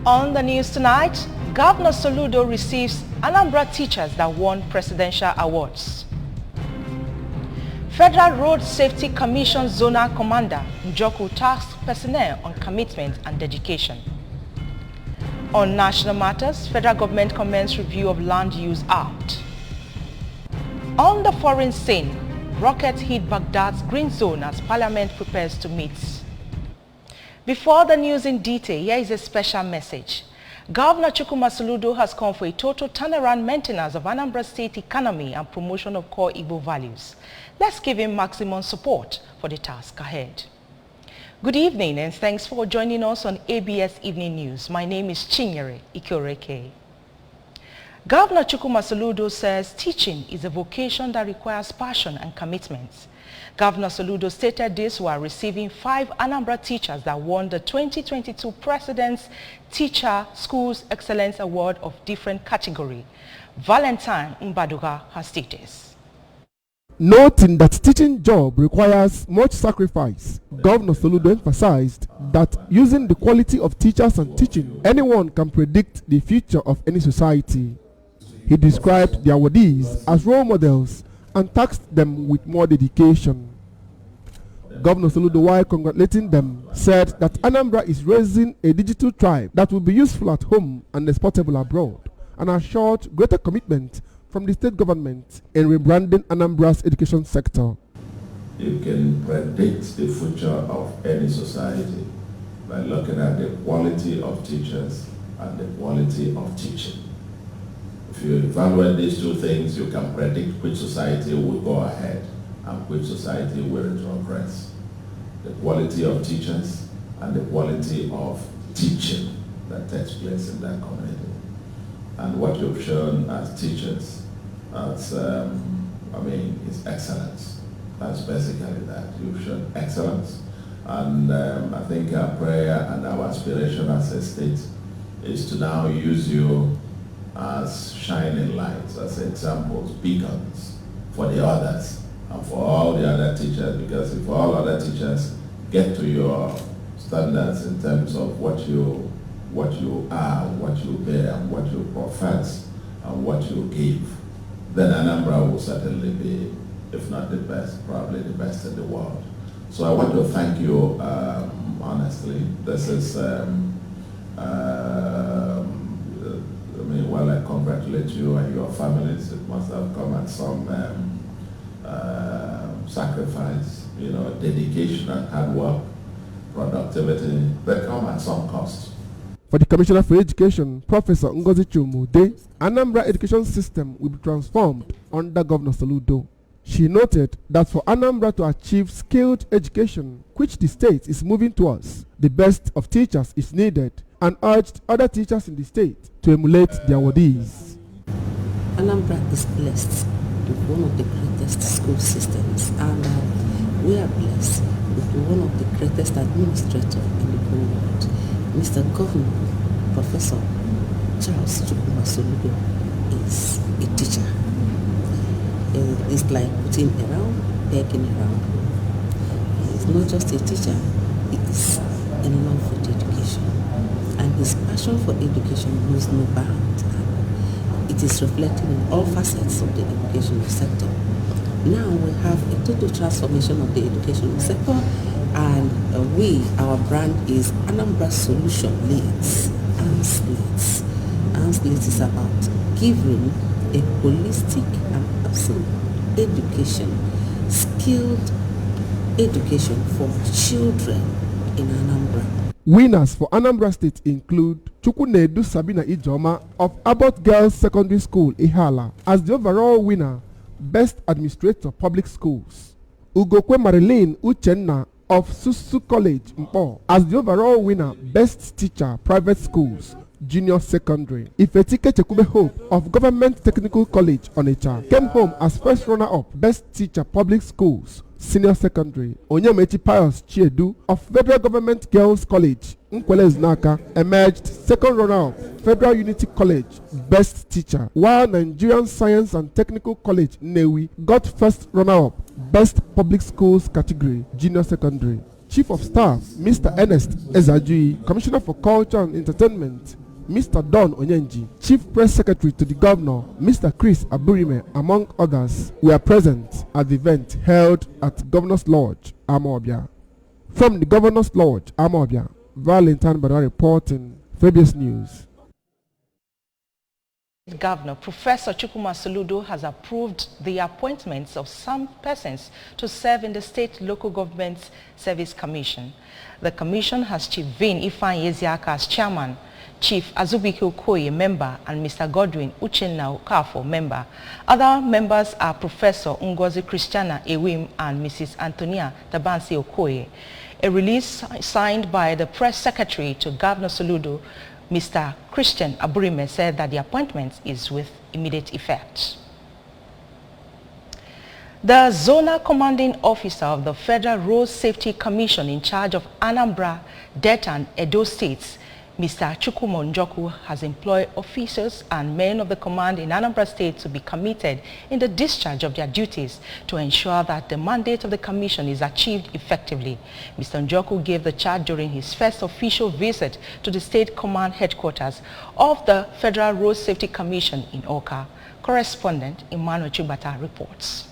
On the news tonight, Governor Soludo receives Anambra teachers that won presidential awards. Federal Road Safety Commission Zonal Commander Njoku tasks personnel on commitment and dedication. On national matters, federal government commenced review of Land Use Act. On the foreign scene, rocket hit Baghdad's green zone as parliament prepares to meet. Before the news in detail, here is a special message. Governor Chukwuma Soludo has called for a total turnaround maintenance of Anambra State economy and promotion of core Igbo values. Let's give him maximum support for the task ahead. Good evening and thanks for joining us on ABS Evening News. My name is Chinyere Ikoreke. Governor Chukwuma Soludo says teaching is a vocation that requires passion and commitment. Governor Soludo stated this while receiving 5 Anambra teachers that won the 2022 President's Teacher Schools Excellence Award of different category. Valentine Mbaduga has stated. Noting that teaching job requires much sacrifice, Governor Soludo emphasized that using the quality of teachers and teaching, anyone can predict the future of any society. He described the awardees as role models and tasked them with more dedication. Governor Soludo, while congratulating them, said that Anambra is raising a digital tribe that will be useful at home and exportable abroad, and assured greater commitment from the state government in rebranding Anambra's education sector. You can predict the future of any society by looking at the quality of teachers and the quality of teaching. If you evaluate these two things, you can predict which society will go ahead and which society will retrogress. The quality of teachers and the quality of teaching that takes place in that community. And what you've shown as teachers, is excellence. That's basically that. You've shown excellence. And I think our prayer and our aspiration as a state is to now use you as shining lights, as examples, beacons for the others and for all the other teachers, because if all other teachers get to your standards in terms of what you are, what you bear, what you profess, and what you give, then Anambra will certainly be, if not the best, probably the best in the world. So I want to thank you honestly. This is, while I congratulate you and your families, it must have come at some sacrifice, dedication and hard work, productivity. They come at some cost. For the Commissioner for Education, Professor Ngozi Chumude, Anambra education system will be transformed under Governor Soludo. She noted that for Anambra to achieve skilled education, which the state is moving towards, the best of teachers is needed, and urged other teachers in the state to emulate their awardees. Anambra is blessed with one of the greatest school systems, and we are blessed with one of the greatest administrators in the whole world. Mr. Governor, Professor Charles Chukwuma Soludo is a teacher. It's like putting around, pegging around. He's not just a teacher, he is in love with education. And his passion for education knows no bounds. It is reflected in all facets of the educational sector. Now we have a total transformation of the educational sector, and our brand is Anambra Solution Leads. ANS Leads. ANS Leads is about giving a holistic and absolute education, skilled education for children in Anambra. Winners for Anambra State include Chukwunedu Sabina Ijoma of Abbott Girls Secondary School, Ihala, as the overall winner, Best Administrator Public Schools. Ugokwe Marilyn Uchenna of Susu College, Mpo, as the overall winner, Best Teacher Private Schools, Junior Secondary. Ifetike Chekube Hope of Government Technical College, Onitsha, came home as first runner-up, Best Teacher Public Schools, Senior Secondary. Onyemechi Pius Chiedu of Federal Government Girls College, Nkwele Znaka, emerged second runner-up, Federal Unity College, Best Teacher, while Nigerian Science and Technical College, Nnewi, got first runner-up, Best Public Schools category, Junior Secondary. Chief of Staff, Mr. Ernest Ezajui, Commissioner for Culture and Entertainment, Mr. Don Onyenji, Chief Press Secretary to the Governor, Mr. Chris Aburime, among others, were present at the event held at Governor's Lodge, Amawbia. From the Governor's Lodge, Amawbia, Valentine Bada reporting, Fabius News. Governor Professor Chukwuma Soludo has approved the appointments of some persons to serve in the State Local Government Service Commission. The commission has Chief Vin Ifeanyi Eziaka as chairman, Chief Azubike Okoye member, and Mr. Godwin Uchenna Okafo member. Other members are Professor Ngozi Christiana Ewim and Mrs. Antonia Tabansi Okoye. A release signed by the press secretary to Governor Soludo, Mr. Christian Aburime, said that the appointment is with immediate effect. The Zonal Commanding Officer of the Federal Road Safety Commission in charge of Anambra, Delta and Edo states, Mr. Chukwuma Njoku, has employed officers and men of the command in Anambra State to be committed in the discharge of their duties to ensure that the mandate of the commission is achieved effectively. Mr. Njoku gave the charge during his first official visit to the state command headquarters of the Federal Road Safety Commission in Awka. Correspondent Emmanuel Chubata reports.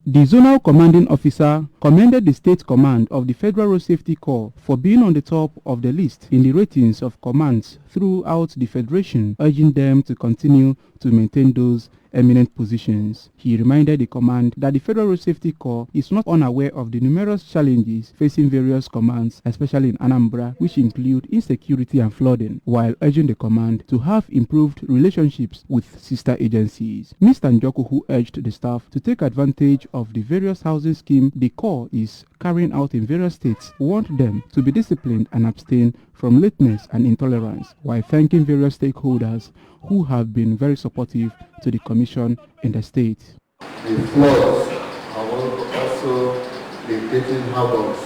The Zonal Commanding Officer commended the State Command of the Federal Road Safety Corps for being on the top of the list in the ratings of commands throughout the Federation, urging them to continue to maintain those eminent positions. He reminded the command that the Federal Road Safety Corps is not unaware of the numerous challenges facing various commands, especially in Anambra, which include insecurity and flooding, while urging the command to have improved relationships with sister agencies. Mr. Njoku, who urged the staff to take advantage of the various housing schemes the Corps is carrying out in various states, warned them to be disciplined and abstain from lateness and intolerance, while thanking various stakeholders who have been very supportive to the commission in the state. The floods are also creating havoc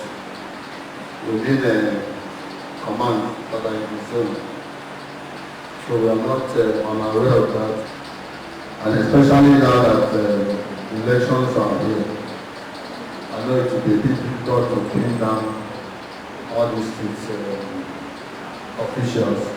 within the command that are in the zone. So we are not unaware of that, and especially now that elections are here. I know it will be a bit difficult to pin down all these officials.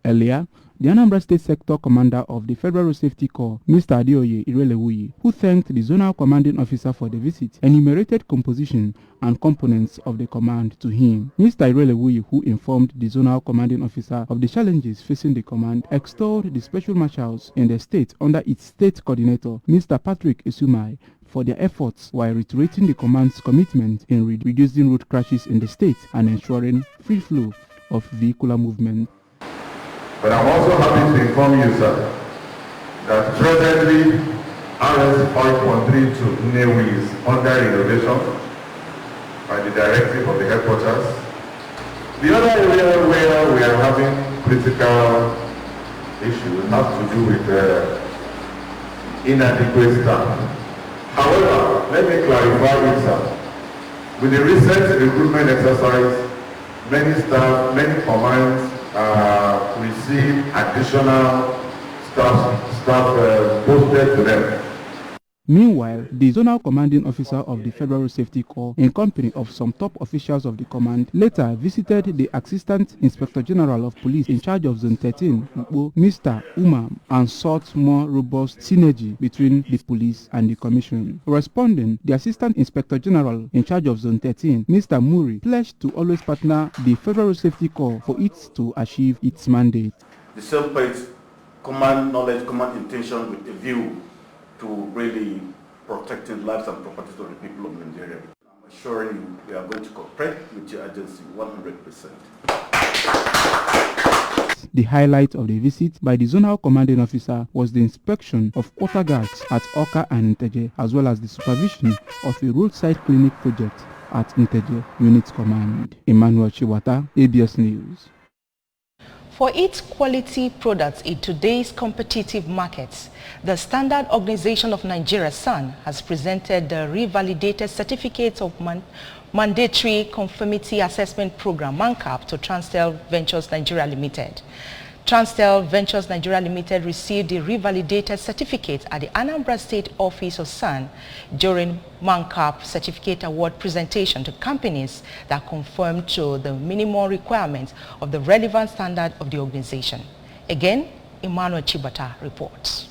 Earlier, the Anambra State Sector Commander of the Federal Road Safety Corps, Mr. Adeoye Irelewuyi, who thanked the Zonal Commanding Officer for the visit, enumerated composition and components of the command to him. Mr. Irelewuyi, who informed the Zonal Commanding Officer of the challenges facing the command, extolled the special marshals in the state under its state coordinator, Mr. Patrick Esumai, for their efforts while reiterating the command's commitment in reducing road crashes in the state and ensuring free flow of vehicular movement. But I'm also happy to inform you, sir, that presently RS 5.32 Nnewi is under renovation by the directive of the headquarters. The other area where we are having critical issues has to do with inadequate staff. However, let me clarify it, sir. With the recent recruitment exercise, many staff, many commands receive additional staff posted to them. Meanwhile, the Zonal Commanding Officer of the Federal Road Safety Corps, in company of some top officials of the command, later visited the Assistant Inspector General of Police in charge of Zone 13, Mr. Umam, and sought more robust synergy between the police and the commission. Responding, the Assistant Inspector General in charge of Zone 13, Mr. Muri, pledged to always partner the Federal Road Safety Corps for it to achieve its mandate. The self-paced command knowledge, command intention with a view to really protecting lives and properties of the people of Nigeria. I'm assuring you we are going to cooperate with your agency 100%. The highlight of the visit by the Zonal Commanding Officer was the inspection of water guards at Awka and Nteje, as well as the supervision of a roadside clinic project at Nteje Unit Command. Emmanuel Chiwata, ABS News. For its quality products in today's competitive markets, the Standard Organization of Nigeria, SAN, has presented the revalidated Certificate of Mandatory Conformity Assessment Program, MANCAP, to Transtel Ventures Nigeria Limited. Transtel Ventures Nigeria Limited received the revalidated certificate at the Anambra State Office of SAN during MANCAP Certificate Award presentation to companies that conform to the minimum requirements of the relevant standard of the organization. Again, Emmanuel Chibata reports.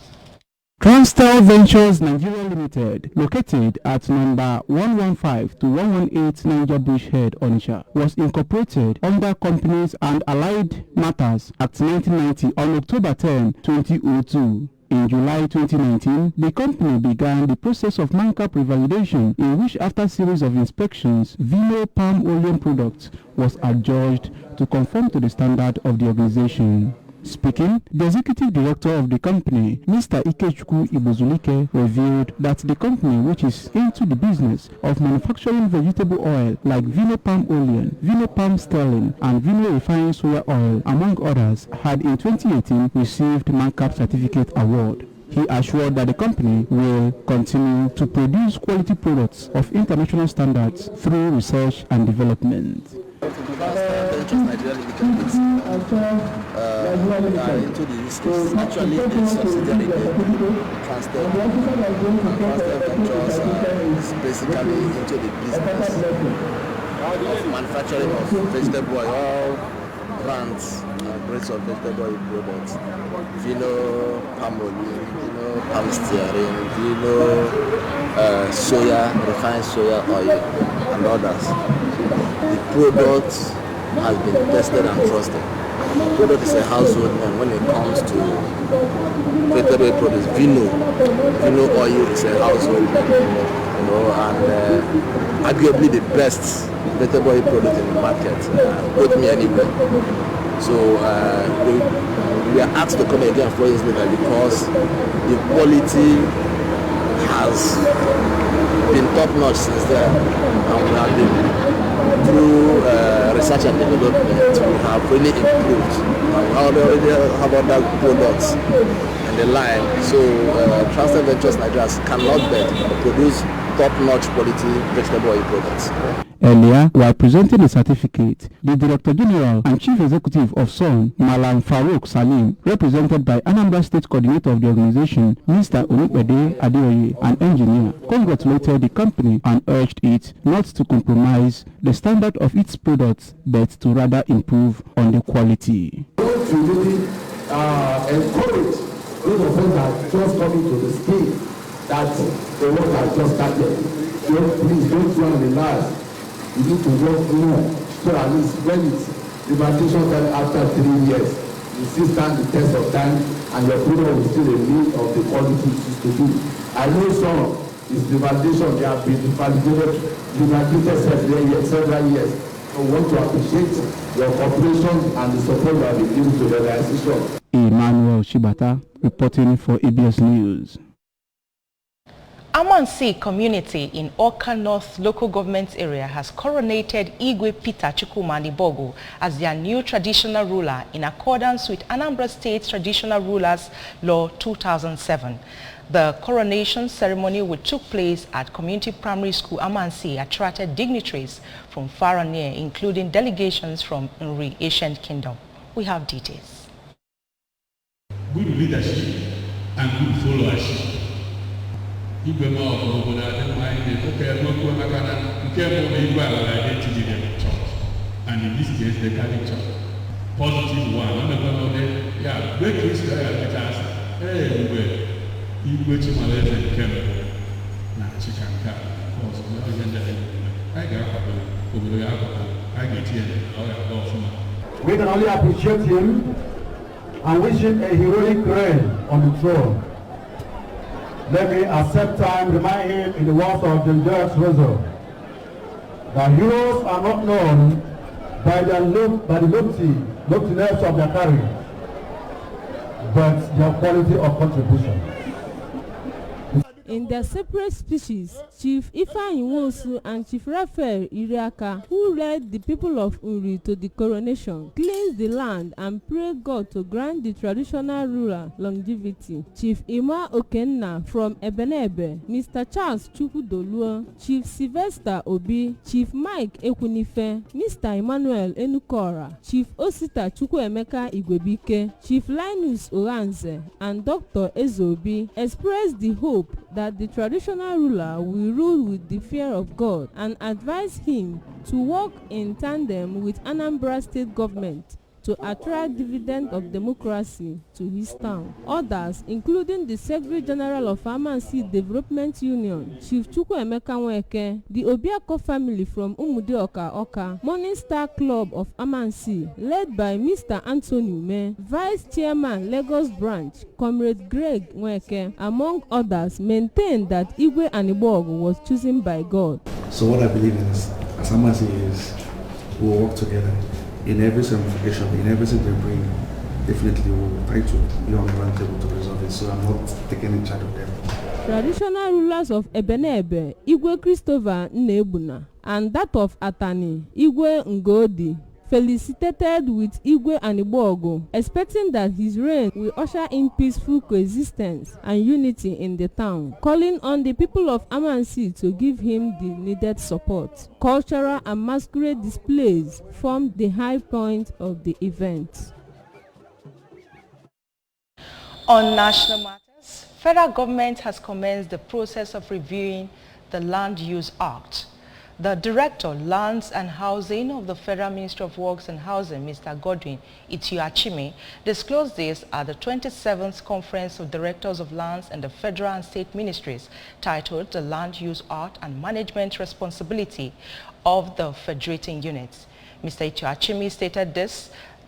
Transtel Ventures Nigeria Limited, located at number 115 to 118 Niger Bush Head, Onitsha, was incorporated under Companies and Allied Matters Act 1990 on October 10, 2002. In July 2019, the company began the process of MANCAP revalidation, in which after a series of inspections, Vino palm oleum products was adjudged to conform to the standard of the organization. Speaking, the executive director of the company, Mr. Ikechukwu Ibozulike, revealed that the company, which is into the business of manufacturing vegetable oil like Vino palm oleum, Vino palm sterling, and Vino refined soya oil, among others, had in 2018 received MANCAP Certificate Award. He assured that the company will continue to produce quality products of international standards through research and development. Ventures Nigeria Limited is into the space. Actually, it's subsidiary Transtel. Transtel Ventures is basically into the business of manufacturing of vegetable oil, brands, grades of vegetable oil products, Vino palm oleum, Vino palm stearin, Vino soya, refined soya oil, and others. The product has been tested and trusted. The product is a household name when it comes to vegetable produce. Vino oil is a household name, and arguably the best vegetable oil product in the market. Quote me anywhere. So we are asked to come again 4 years later because the quality has been top notch since then, and we have been through research and development, we have really improved. We already have other products in the line, so Transtel Ventures Nigeria cannot bet to produce top-notch quality vegetable oil products. Earlier, while presenting the certificate, the Director General and Chief Executive of SON, Malam Farouk Salim, represented by Anambra State Coordinator of the organization, Mr. Onupede Adeoye, an engineer, congratulated the company and urged it not to compromise the standard of its products, but to rather improve on the quality. I want to really encourage those of us that just coming to the stage that the work has just started. Please don't run the last. You need to work more, so at least when it's the validation time after 3 years, you still stand the test of time and your product will still meet of the quality it used to do. I know some is the validation, they have been validated several years. So I want to appreciate your cooperation and the support that you give to the organization. Emmanuel Chibata reporting for ABS News. Amansi community in Oka North local government area has coronated Igwe Peter Chukwumani Bogo as their new traditional ruler in accordance with Anambra State Traditional Rulers Law 2007. The coronation ceremony, which took place at Community Primary School Amansi, attracted dignitaries from far and near, including delegations from Nri Ancient Kingdom. We have details. Good leadership and good followership. Igwe ma obodo adịmanye oke n'okwu maka na nke bụ na Igwe ala identity the church, and in this case the Catholic Church. Positive one, I'm going to yeah, great Christian as hey Igwe Chimaleze nke na Chikanka, because I got obodo ya I get here we can only appreciate him and wish him a heroic reign on the throne. Let me at the time remind him in the words of the Judge Rizzo that heroes are not known by the loftiness of their carriage, but their quality of contribution. In in their separate speeches, Chief Ifeanyi Nwosu and Chief Raphael Iriaka, who led the people of Uri to the coronation, cleansed the land and prayed God to grant the traditional ruler longevity. Chief Ima Okenna from Ebenebe, Mr. Charles Chukwudoluo, Chief Sylvester Obi, Chief Mike Ekwunife, Mr. Emmanuel Enukora, Chief Osita Chukwuemeka Igwebike, Chief Linus Oranze, and Dr. Ezobi expressed the hope that the traditional ruler will rule with the fear of God and advised him to work in tandem with Anambra State government to attract dividend of democracy to his town. Others, including the Secretary General of Amansi Development Union, Chief Chukwuemeka Nweke, the Obiako family from Umudeoka Oka, Morning Star Club of Amansi, led by Mr. Anthony Ume, Vice Chairman Lagos Branch, Comrade Greg Nweke, among others, maintained that Igwe Anibog was chosen by God. So what I believe in as Amansi is we will work together. In every ramification, in everything they bring, definitely we will try to be on the round table to resolve it, so I'm not taking in charge of them. Traditional rulers of Ebenebe, Igwe Christopher Nnebuna, and that of Atani, Igwe Ngodi, felicitated with Igwe Anigbogu, expecting that his reign will usher in peaceful coexistence and unity in the town, calling on the people of Amansi to give him the needed support. Cultural and masquerade displays formed the high point of the event. On national matters, federal government has commenced the process of reviewing the Land Use Act. The Director, Lands and Housing of the Federal Ministry of Works and Housing, Mr. Godwin Ituachime, disclosed this at the 27th Conference of Directors of Lands and the Federal and State Ministries, titled The Land Use Act and Management Responsibility of the Federating Units. Mr. Ituachime stated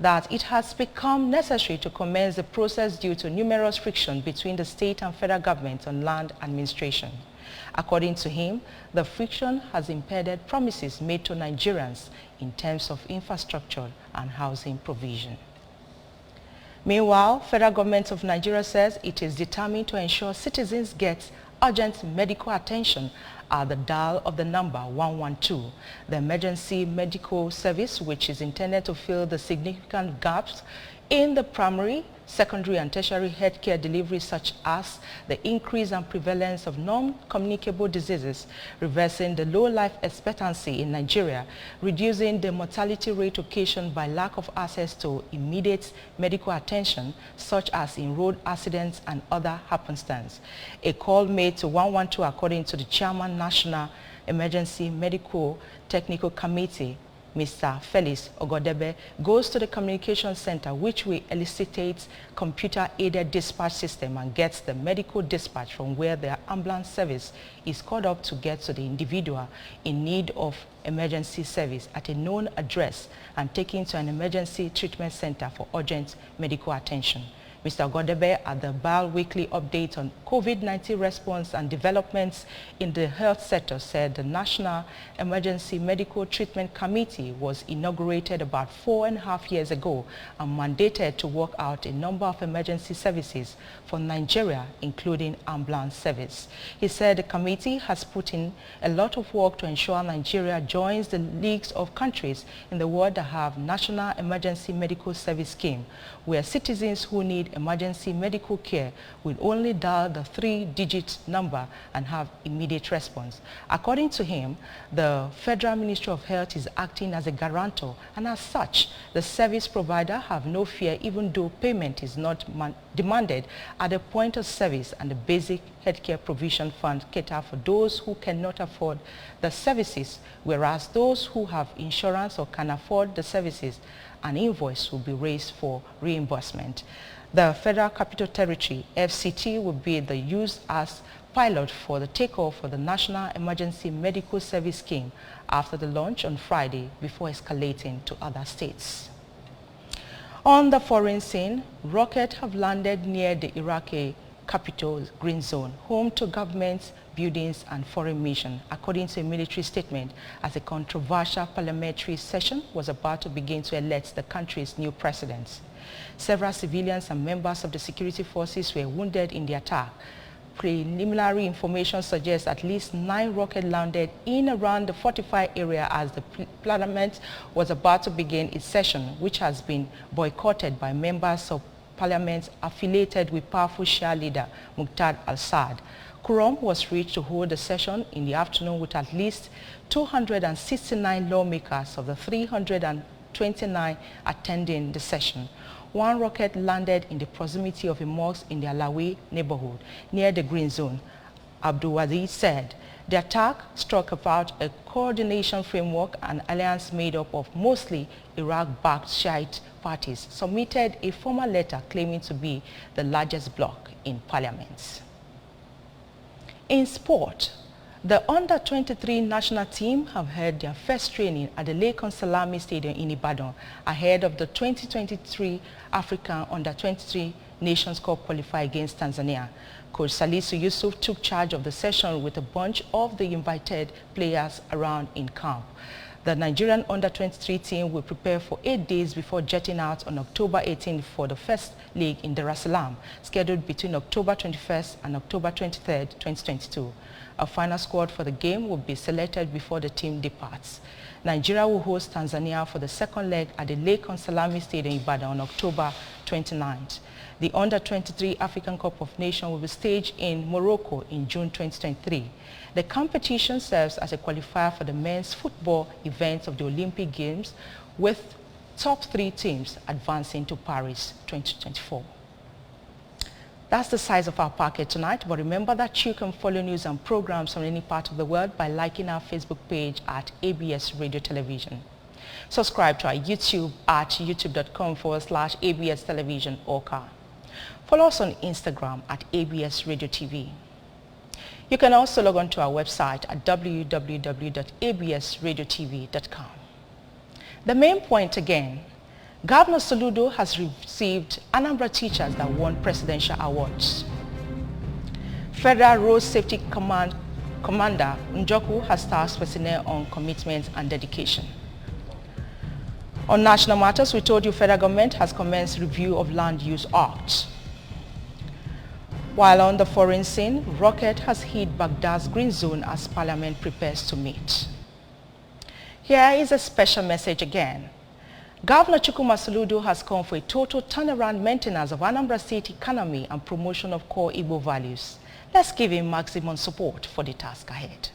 that it has become necessary to commence the process due to numerous friction between the state and federal government on land administration. According to him, the friction has impeded promises made to Nigerians in terms of infrastructure and housing provision. Meanwhile, federal government of Nigeria says it is determined to ensure citizens get urgent medical attention at the dial of the number 112, the emergency medical service, which is intended to fill the significant gaps in the primary, secondary and tertiary healthcare delivery, such as the increase and prevalence of non-communicable diseases, reversing the low life expectancy in Nigeria, reducing the mortality rate occasioned by lack of access to immediate medical attention, such as in road accidents and other happenstance. A call made to 112, according to the Chairman, National Emergency Medical Technical Committee, Mr. Felix Ogodebe, goes to the communication center, which will elicit computer-aided dispatch system and gets the medical dispatch from where the ambulance service is called up to get to the individual in need of emergency service at a known address and taken to an emergency treatment center for urgent medical attention. Mr. Ogodebe, at the BAL weekly update on COVID-19 response and developments in the health sector, said the National Emergency Medical Treatment Committee was inaugurated about 4.5 years ago and mandated to work out a number of emergency services for Nigeria, including ambulance service. He said the committee has put in a lot of work to ensure Nigeria joins the leagues of countries in the world that have National Emergency Medical Service Scheme, where citizens who need emergency medical care will only dial the 3-digit number and have immediate response. According to him, the Federal Ministry of Health is acting as a guarantor, and as such, the service provider have no fear even though payment is not demanded at the point of service, and the basic healthcare provision fund cater for those who cannot afford the services, whereas those who have insurance or can afford the services, an invoice will be raised for reimbursement. The Federal Capital Territory, FCT, will be used as pilot for the takeoff for the National Emergency Medical Service Scheme after the launch on Friday before escalating to other states. On the foreign scene, rockets have landed near the Iraqi capital Green Zone, home to governments, buildings and foreign mission, according to a military statement, as a controversial parliamentary session was about to begin to elect the country's new president. Several civilians and members of the security forces were wounded in the attack. Preliminary information suggests at least 9 rockets landed in around the fortified area as the parliament was about to begin its session, which has been boycotted by members of parliament affiliated with powerful Shia leader Muqtada al-Sadr. Quorum was reached to hold the session in the afternoon with at least 269 lawmakers of the 329 attending the session. 1 rocket landed in the proximity of a mosque in the Alawi neighborhood near the green zone. Abdul-Wazir said the attack struck about a coordination framework, an alliance made up of mostly Iraq-backed Shiite parties, submitted a formal letter claiming to be the largest bloc in parliament. In sport, the under-23 national team have held their first training at the Lekon Salami Stadium in Ibadan ahead of the 2023 African under-23 Nations Cup qualifier against Tanzania. Coach Salisu Yusuf took charge of the session with a bunch of the invited players around in camp. The Nigerian under-23 team will prepare for 8 days before jetting out on October 18 for the first leg in Dar es Salaam, scheduled between October 21st and October 23rd, 2022. A final squad for the game will be selected before the team departs. Nigeria will host Tanzania for the second leg at the Lekon Salami Stadium in Ibadan on October 29th. The Under-23 African Cup of Nations will be staged in Morocco in June 2023. The competition serves as a qualifier for the men's football events of the Olympic Games, with top 3 teams advancing to Paris 2024. That's the size of our packet tonight, but remember that you can follow news and programs from any part of the world by liking our Facebook page at ABS Radio Television. Subscribe to our YouTube at youtube.com/ABS Television Oka. Follow us on Instagram at ABS Radio TV. You can also log on to our website at www.absradiotv.com. The main point again: Governor Soludo has received Anambra teachers that won presidential awards. Federal Road Safety Commander Njoku has tasked personnel on commitment and dedication. On national matters, we told you federal government has commenced review of Land Use Act. While on the foreign scene, rocket has hit Baghdad's green zone as parliament prepares to meet. Here is a special message again. Governor Chukwuma Soludo has called for a total turnaround maintenance of Anambra State economy and promotion of core Igbo values. Let's give him maximum support for the task ahead.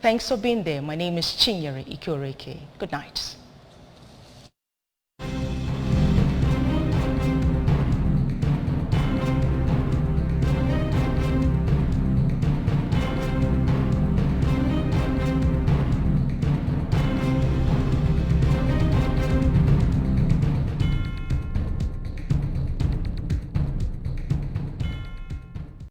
Thanks for being there. My name is Chinyere Ikoreke. Good night.